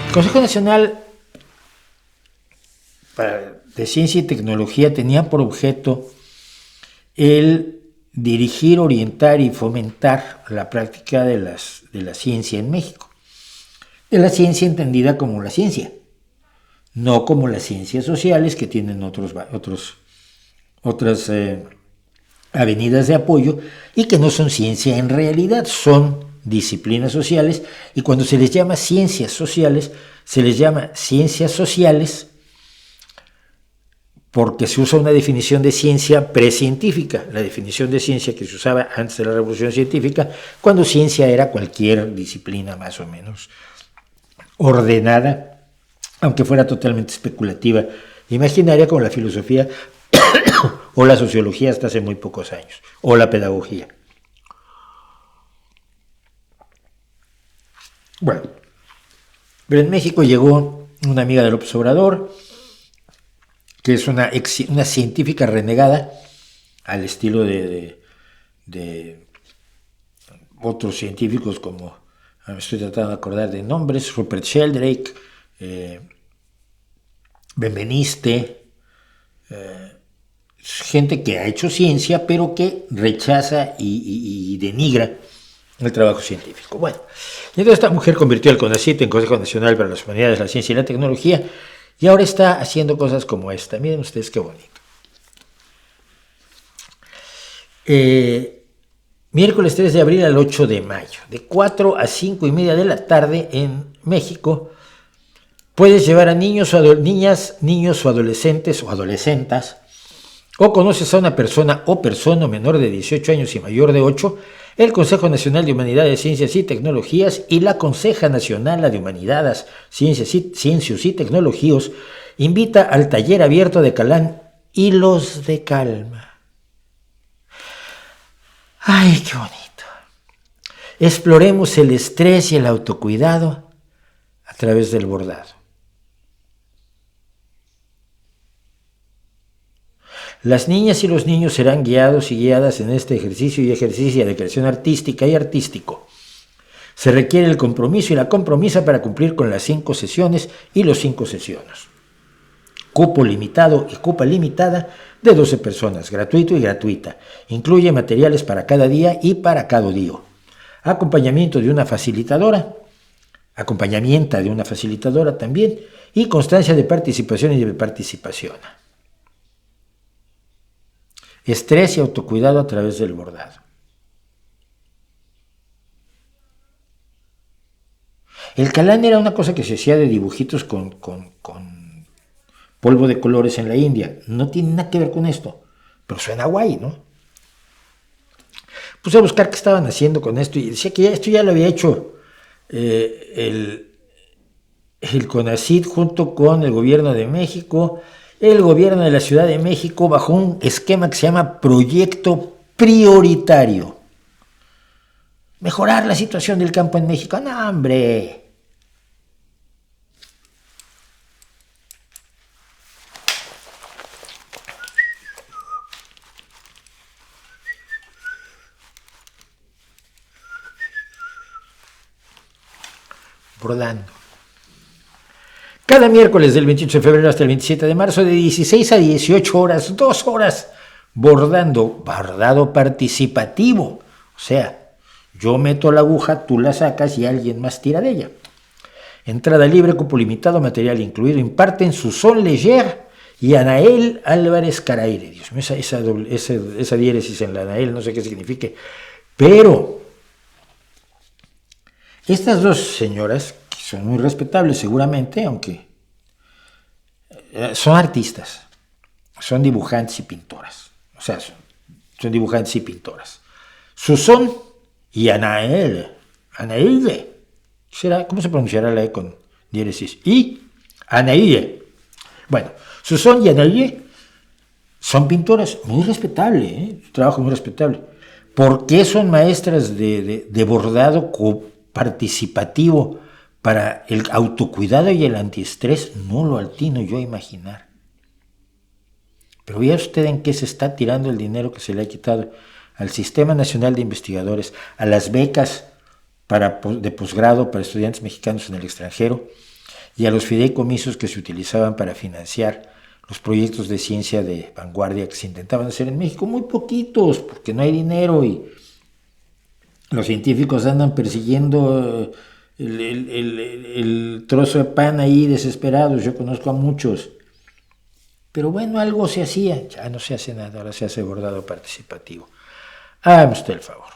El Consejo Nacional de Ciencia y Tecnología tenía por objeto el dirigir, orientar y fomentar la práctica de la ciencia en México. De la ciencia entendida como la ciencia, no como las ciencias sociales que tienen otras avenidas de apoyo y que no son ciencia en realidad, son disciplinas sociales, y cuando se les llama ciencias sociales, se les llama ciencias sociales porque se usa una definición de ciencia precientífica, la definición de ciencia que se usaba antes de la Revolución Científica, cuando ciencia era cualquier disciplina más o menos ordenada, aunque fuera totalmente especulativa, imaginaria, como la filosofía o la sociología hasta hace muy pocos años, o la pedagogía. Bueno, pero en México llegó una amiga de López Obrador, que es una científica renegada, al estilo de otros científicos como, me estoy tratando de acordar de nombres, Rupert Sheldrake, Benveniste, gente que ha hecho ciencia, pero que rechaza y denigra el trabajo científico. Bueno, y entonces esta mujer convirtió el CONACYT en Consejo Nacional para las Humanidades, la Ciencia y la Tecnología, y ahora está haciendo cosas como esta. Miren ustedes qué bonito. Miércoles 3 de abril al 8 de mayo, de 4 a 5 y media de la tarde en México, puedes llevar a niños o niñas, niños o adolescentes o adolescentas, o conoces a una persona o persona menor de 18 años y mayor de 8, el Consejo Nacional de Humanidades, Ciencias y Tecnologías y la Conseja Nacional de Humanidades, Ciencias y Tecnologías invita al taller abierto de Calán Hilos de Calma. ¡Ay, qué bonito! Exploremos el estrés y el autocuidado a través del bordado. Las niñas y los niños serán guiados y guiadas en este ejercicio y ejercicio de creación artística y artístico. Se requiere el compromiso y la compromisa para cumplir con las 5 sesiones y los 5 sesiones. Cupo limitado y cupa limitada de 12 personas, gratuito y gratuita. Incluye materiales para cada día y para cada día. Acompañamiento de una facilitadora también, y constancia de participación y de participación. Estrés y autocuidado a través del bordado. El Calán era una cosa que se hacía de dibujitos con polvo de colores en la India. No tiene nada que ver con esto, pero suena guay, ¿no? Puse a buscar qué estaban haciendo con esto y decía que esto ya lo había hecho el CONACYT junto con el gobierno de México, el gobierno de la Ciudad de México, bajo un esquema que se llama Proyecto Prioritario. Mejorar la situación del campo en México. ¡No, hombre! Bordando. Cada miércoles del 28 de febrero hasta el 27 de marzo, de 16 a 18 horas, 2 horas, bordado participativo. O sea, yo meto la aguja, tú la sacas y alguien más tira de ella. Entrada libre, cupo limitado, material incluido. Imparten Susón Leger y Anael Álvarez Caraire. Dios mío, esa diéresis en la Anael, no sé qué signifique. Pero estas dos señoras, que son muy respetables seguramente, aunque son artistas, son dibujantes y pintoras. O sea, son dibujantes y pintoras. Susón y Anael. ¿Cómo se pronunciará la E con diéresis? Y Anael. Bueno, Susón y Anael son pintoras muy respetables, su trabajo muy respetable. ¿Por qué son maestras de bordado participativo para el autocuidado y el antiestrés? No lo atino yo a imaginar. Pero vea usted en qué se está tirando el dinero que se le ha quitado al Sistema Nacional de Investigadores, a las becas de posgrado para estudiantes mexicanos en el extranjero, y a los fideicomisos que se utilizaban para financiar los proyectos de ciencia de vanguardia que se intentaban hacer en México. Muy poquitos, porque no hay dinero y los científicos andan persiguiendo el trozo de pan ahí desesperados. Yo conozco a muchos. Pero bueno, algo se hacía. Ya no se hace nada, ahora se hace bordado participativo. Hágame usted el favor.